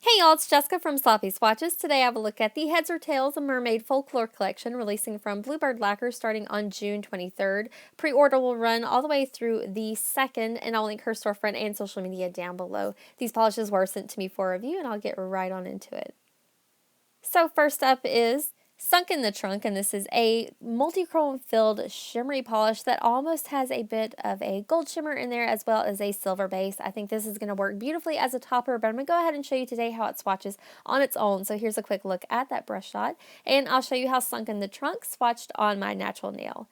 Hey y'all, it's Jessica from Sloppy Swatches. Today I have a look at the Heads or Tails of Mermaid Folklore collection releasing from Bluebird Lacquer starting on June 23rd. Pre-order will run all the way through the 2nd, and I'll link her storefront and social media down below. These polishes were sent to me for review, and I'll get right on into it. So first up is Funkin the Trunk, and this is a multi-chrome filled shimmery polish that almost has a bit of a gold shimmer in there as well as a silver base. I think this is going to work beautifully as a topper, but I'm going to go ahead and show you today how it swatches on its own. So here's a quick look at that brush shot, and I'll show you how Funkin the Trunk swatched on my natural nail.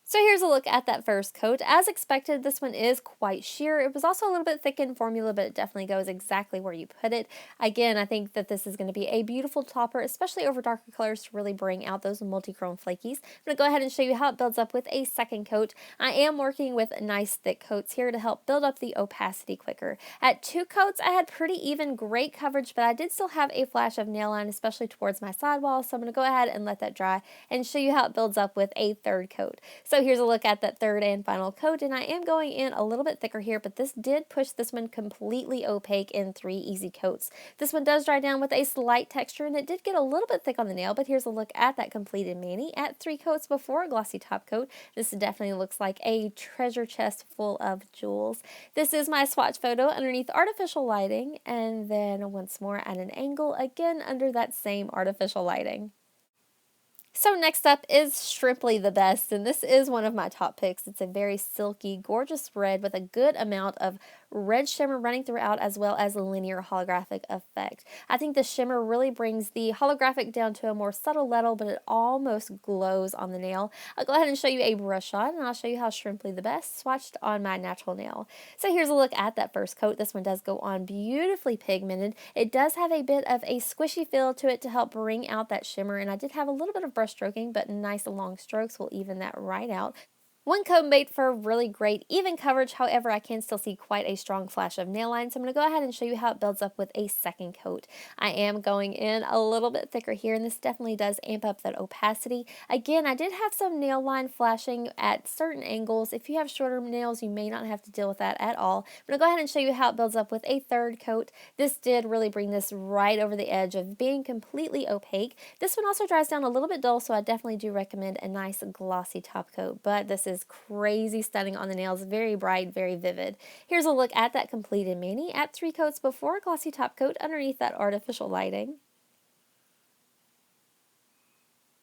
So here's a look at that first coat. As expected, this one is quite sheer. It was also a little bit thick in formula, but it definitely goes exactly where you put it. Again, I think that this is going to be a beautiful topper, especially over darker colors to really bring out those multi-chrome flakies. I'm going to go ahead and show you how it builds up with a second coat. I am working with nice thick coats here to help build up the opacity quicker. At 2 coats, I had pretty even, great coverage, but I did still have a flash of nail line, especially towards my sidewall, so I'm going to go ahead and let that dry and show you how it builds up with a third coat. So here's a look at that third and final coat, and I am going in a little bit thicker here, but this did push this one completely opaque in 3 easy coats. This one does dry down with a slight texture, and it did get a little bit thick on the nail, but here's a look at that completed mani at 3 coats before a glossy top coat. This definitely looks like a treasure chest full of jewels. This is my swatch photo underneath artificial lighting, and then once more at an angle, again under that same artificial lighting. So next up is Shrimply the Best, and this is one of my top picks. It's a very silky, gorgeous red with a good amount of red shimmer running throughout as well as a linear holographic effect. I think the shimmer really brings the holographic down to a more subtle level, but it almost glows on the nail. I'll go ahead and show you a brush shot, and I'll show you how Shrimply the Best swatched on my natural nail. So here's a look at that first coat. This one does go on beautifully pigmented. It does have a bit of a squishy feel to it to help bring out that shimmer, and I did have a little bit of brush stroking, but nice long strokes will even that right out. One coat made for really great even coverage, however I can still see quite a strong flash of nail line, so I'm going to go ahead and show you how it builds up with a second coat. I am going in a little bit thicker here, and this definitely does amp up that opacity. Again, I did have some nail line flashing at certain angles. If you have shorter nails, you may not have to deal with that at all. I'm going to go ahead and show you how it builds up with a third coat. This did really bring this right over the edge of being completely opaque. This one also dries down a little bit dull, so I definitely do recommend a nice glossy top coat, but this is crazy stunning on the nails, very bright, very vivid. Here's a look at that completed mani at 3 coats before a glossy top coat underneath that artificial lighting.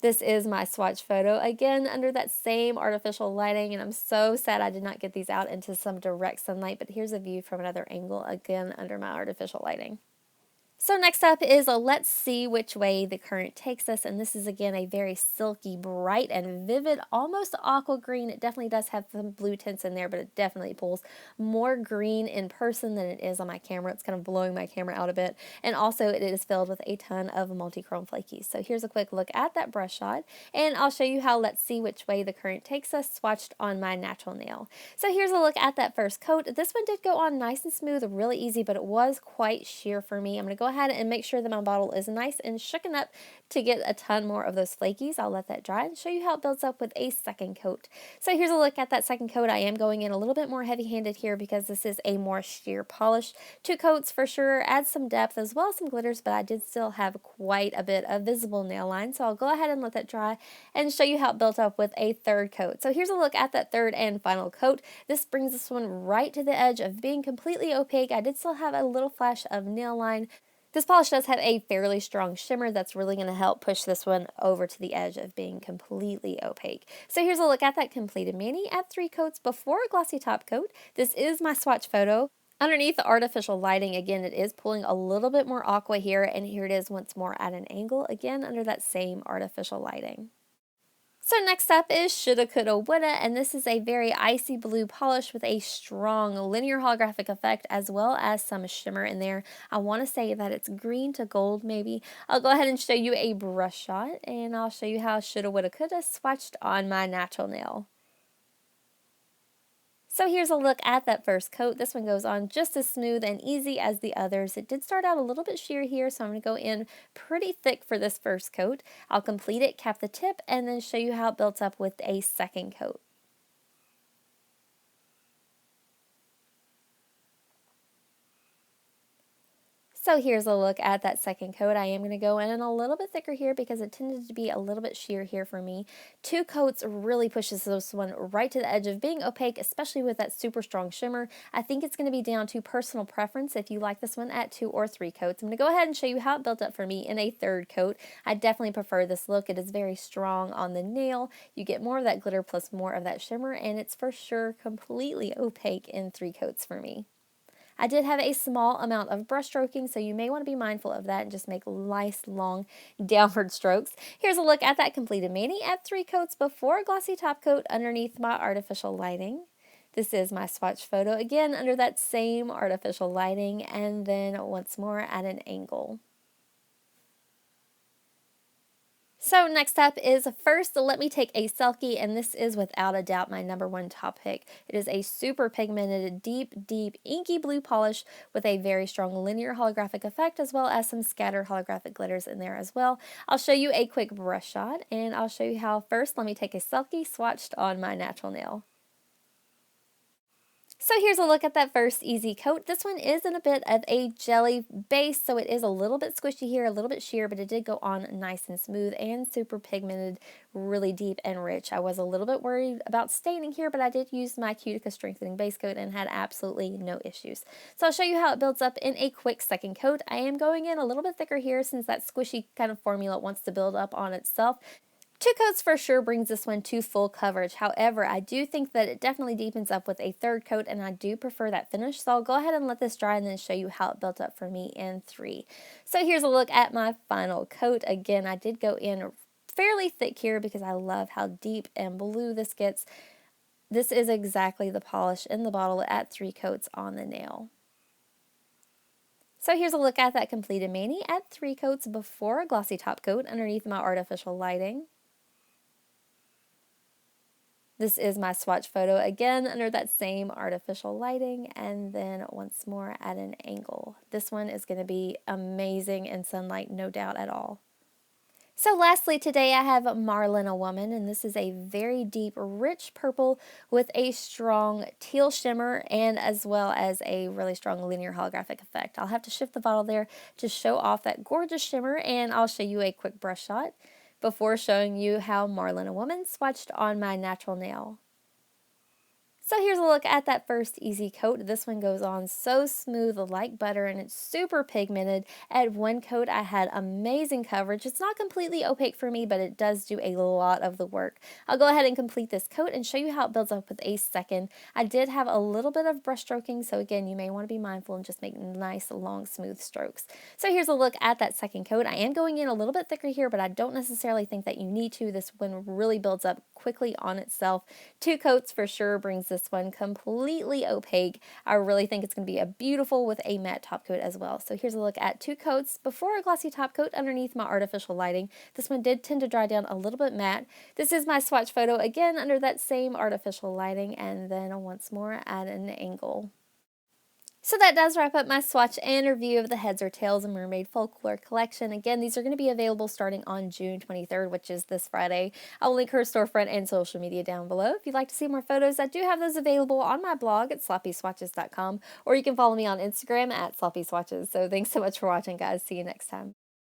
This is my swatch photo, again under that same artificial lighting, and I'm so sad I did not get these out into some direct sunlight, but here's a view from another angle, again under my artificial lighting. So next up is a Let's See Which Way the Current Takes Us, and this is again a very silky, bright, and vivid, almost aqua green. It definitely does have some blue tints in there, but it definitely pulls more green in person than it is on my camera. It's kind of blowing my camera out a bit, and also it is filled with a ton of multi-chrome flakies. So here's a quick look at that brush shot, and I'll show you how Let's See Which Way the Current Takes Us swatched on my natural nail. So here's a look at that first coat. This one did go on nice and smooth, really easy, but it was quite sheer for me. I'm going to go ahead and make sure that my bottle is nice and shooken up to get a ton more of those flakies. I'll let that dry and show you how it builds up with a second coat. So here's a look at that second coat. I am going in a little bit more heavy-handed here because this is a more sheer polish. 2 coats for sure, adds some depth as well as some glitters, but I did still have quite a bit of visible nail line, so I'll go ahead and let that dry and show you how it built up with a third coat. So here's a look at that third and final coat. This brings this one right to the edge of being completely opaque. I did still have a little flash of nail line. This polish does have a fairly strong shimmer that's really going to help push this one over to the edge of being completely opaque. So here's a look at that completed mani at 3 coats before a glossy top coat. This is my swatch photo. Underneath the artificial lighting, again, it is pulling a little bit more aqua here, and here it is once more at an angle, again under that same artificial lighting. So next up is Shoulda Coulda Woulda, and this is a very icy blue polish with a strong linear holographic effect as well as some shimmer in there. I want to say that it's green to gold maybe. I'll go ahead and show you a brush shot, and I'll show you how Shoulda Woulda Coulda swatched on my natural nail. So here's a look at that first coat. This one goes on just as smooth and easy as the others. It did start out a little bit sheer here, so I'm going to go in pretty thick for this first coat. I'll complete it, cap the tip, and then show you how it built up with a second coat. So here's a look at that second coat. I am going to go in a little bit thicker here because it tended to be a little bit sheer here for me. 2 coats really pushes this one right to the edge of being opaque, especially with that super strong shimmer. I think it's going to be down to personal preference if you like this one at 2 or 3 coats. I'm going to go ahead and show you how it built up for me in a third coat. I definitely prefer this look. It is very strong on the nail. You get more of that glitter plus more of that shimmer, and it's for sure completely opaque in 3 coats for me. I did have a small amount of brush stroking, so you may want to be mindful of that and just make nice, long, downward strokes. Here's a look at that completed mani at 3 coats before a glossy top coat underneath my artificial lighting. This is my swatch photo, again under that same artificial lighting, and then once more at an angle. So next up is first, let me take a selfie, and this is without a doubt my #1 top pick. It is a super pigmented, deep, inky blue polish with a very strong linear holographic effect, as well as some scattered holographic glitters in there as well. I'll show you a quick brush shot, and I'll show you how first, let me take a selfie swatched on my natural nail. So here's a look at that first easy coat. This one is in a bit of a jelly base, so it is a little bit squishy here, a little bit sheer, but it did go on nice and smooth and super pigmented, really deep and rich. I was a little bit worried about staining here, but I did use my Cutica strengthening base coat and had absolutely no issues. So I'll show you how it builds up in a quick second coat. I am going in a little bit thicker here since that squishy kind of formula wants to build up on itself. 2 coats for sure brings this one to full coverage. However, I do think that it definitely deepens up with a third coat, and I do prefer that finish. So I'll go ahead and let this dry and then show you how it built up for me in 3. So here's a look at my final coat. Again, I did go in fairly thick here because I love how deep and blue this gets. This is exactly the polish in the bottle at 3 coats on the nail. So here's a look at that completed mani at 3 coats before a glossy top coat underneath my artificial lighting. This is my swatch photo, again under that same artificial lighting, and then once more at an angle. This one is going to be amazing in sunlight, no doubt at all. So lastly today I have Marlin A Woman, and this is a very deep, rich purple with a strong teal shimmer and as well as a really strong linear holographic effect. I'll have to shift the bottle there to show off that gorgeous shimmer, and I'll show you a quick brush shot before showing you how Marlin A Woman swatched on my natural nail. So here's a look at that first easy coat. This one goes on so smooth like butter, and it's super pigmented. At 1 coat I had amazing coverage. It's not completely opaque for me, but it does do a lot of the work. I'll go ahead and complete this coat and show you how it builds up with a second. I did have a little bit of brush stroking, so again you may want to be mindful and just make nice long smooth strokes. So here's a look at that second coat. I am going in a little bit thicker here, but I don't necessarily think that you need to. This one really builds up quickly on itself. 2 coats for sure brings this one completely opaque. I really think it's going to be a beautiful with a matte top coat as well. So here's a look at 2 coats before a glossy top coat underneath my artificial lighting. This one did tend to dry down a little bit matte. This is my swatch photo, again under that same artificial lighting, and then once more at an angle. So that does wrap up my swatch and review of the Heads or Tails and Mermaid Folklore collection. Again, these are going to be available starting on June 23rd, which is this Friday. I'll link her storefront and social media down below. If you'd like to see more photos, I do have those available on my blog at sloppyswatches.com, or you can follow me on Instagram at sloppyswatches. So thanks so much for watching, guys. See you next time.